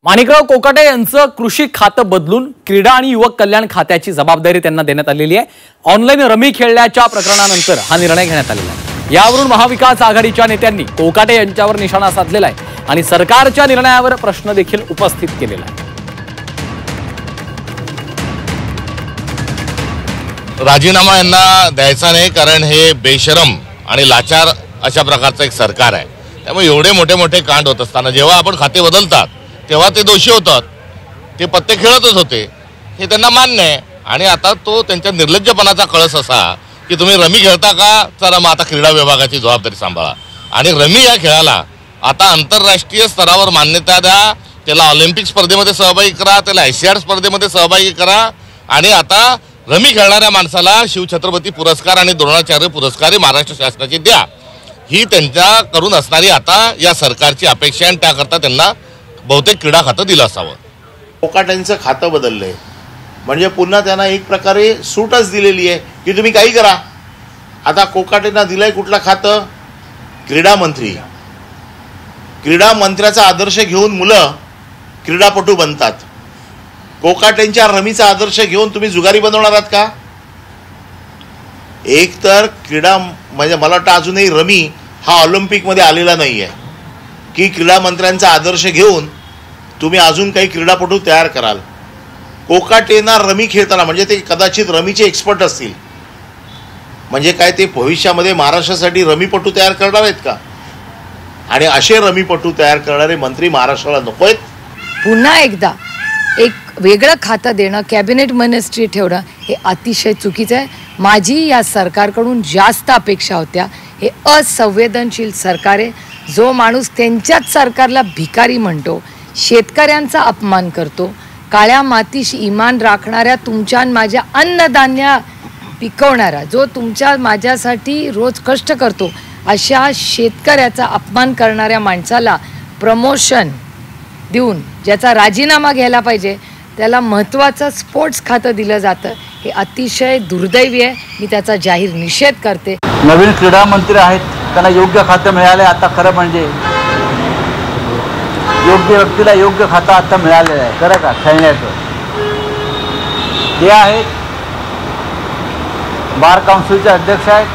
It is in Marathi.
माणिकराव कोकाटे यांचं कृषी खातं बदलून क्रीडा आणि युवक कल्याण खात्याची जबाबदारी त्यांना देण्यात आलेली आहे। ऑनलाईन रमी खेळल्याच्या प्रकरणानंतर हा निर्णय घेण्यात आलेला आहे। यावरून महाविकास आघाडीच्या नेत्यांनी कोकाटे यांच्यावर निशाणा साधलेला आहे आणि सरकारच्या निर्णयावर प्रश्न देखील उपस्थित केलेला आहे। राजीनामा यांना द्यायचा नाही, कारण हे बेशरम आणि लाचार अशा प्रकारचं एक सरकार आहे। त्यामुळे एवढे मोठे मोठे कांड होत असताना जेव्हा आपण खाते बदलतात तेव्हा ते दोषी होतात, ते पत्ते खेळतच होते, हे त्यांना मान्य आहे। आणि आता तो त्यांच्या निर्लज्जपणाचा कळस असा की तुम्ही रमी खेळता का, चला मग आता क्रीडा विभागाची जबाबदारी सांभाळा आणि रमी या खेळाला आता आंतरराष्ट्रीय स्तरावर मान्यता द्या, त्याला ऑलिम्पिक स्पर्धेमध्ये सहभागी करा, त्याला एशियाड स्पर्धेमध्ये सहभागी करा आणि आता रमी खेळणाऱ्या माणसाला शिवछत्रपती पुरस्कार आणि द्रोणाचार्य पुरस्कार महाराष्ट्र शासनाची द्या, ही त्यांच्याकडून असणारी आता या सरकारची अपेक्षा आहे। आणि त्याकरता त्यांना बहुतेक क्रीडा खातं दिलं असावं। कोकाटेंचं खातं बदललंय म्हणजे पुन्हा त्यांना एक प्रकारे सूटच दिलेली आहे की तुम्ही काही करा। आता कोकाटेंना दिलंय कुठलं खातं? क्रीडा मंत्री। क्रीडा मंत्र्याचा आदर्श घेऊन मुलं क्रीडापटू बनतात। कोकाटेंच्या रमीचा आदर्श घेऊन तुम्ही जुगारी बनवणार आहात का? एक तर क्रीडा म्हणजे मला वाटतं अजूनही रमी हा ऑलिम्पिकमध्ये आलेला नाही आहे की क्रीडा मंत्र्यांचा आदर्श घेऊन तुम्ही अजून काही क्रीडापटू तयार कराल। कोकाटेंना रमी खेळताना म्हणजे ते कदाचित रमीचे एक्सपर्ट असतील, म्हणजे काय ते भविष्यामध्ये महाराष्ट्रासाठी रमीपटू तयार करणार आहेत का? आणि असे रमीपटू तयार करणारे मंत्री महाराष्ट्राला नको आहेत। पुन्हा एकदा एक वेगळं खातं देणं, कॅबिनेट मिनिस्ट्री ठेवणं हे अतिशय चुकीचं आहे। माझी या सरकारकडून जास्त अपेक्षा होत्या। हे असंवेदनशील सरकार आहे, जो माणूस त्यांच्याच सरकारला भिकारी म्हणतो, शेतकऱ्यांचा अपमान करतो, काळ्या मातीशी इमान राखणाऱ्या तुमच्या माझ्या अन्नधान्य पिकवणारा, जो तुमच्या माझ्यासाठी रोज कष्ट करतो, अशा शेतकऱ्याचा अपमान करणाऱ्या माणसाला प्रमोशन देऊन ज्याचा राजीनामा घ्यायला पाहिजे त्याला महत्त्वाचं स्पोर्ट्स खातं दिलं जातं, हे अतिशय दुर्दैवी आहे। मी त्याचा जाहीर निषेध करते। नवीन क्रीडा मंत्री आहेत, त्यांना योग्य खातं मिळाले। आता खरं म्हणजे योग्य व्यक्तीला योग्य खातं आता मिळालेलं आहे खरं का खेळण्याचं। ते आहेत बार काउन्सिलचे अध्यक्ष आहेत,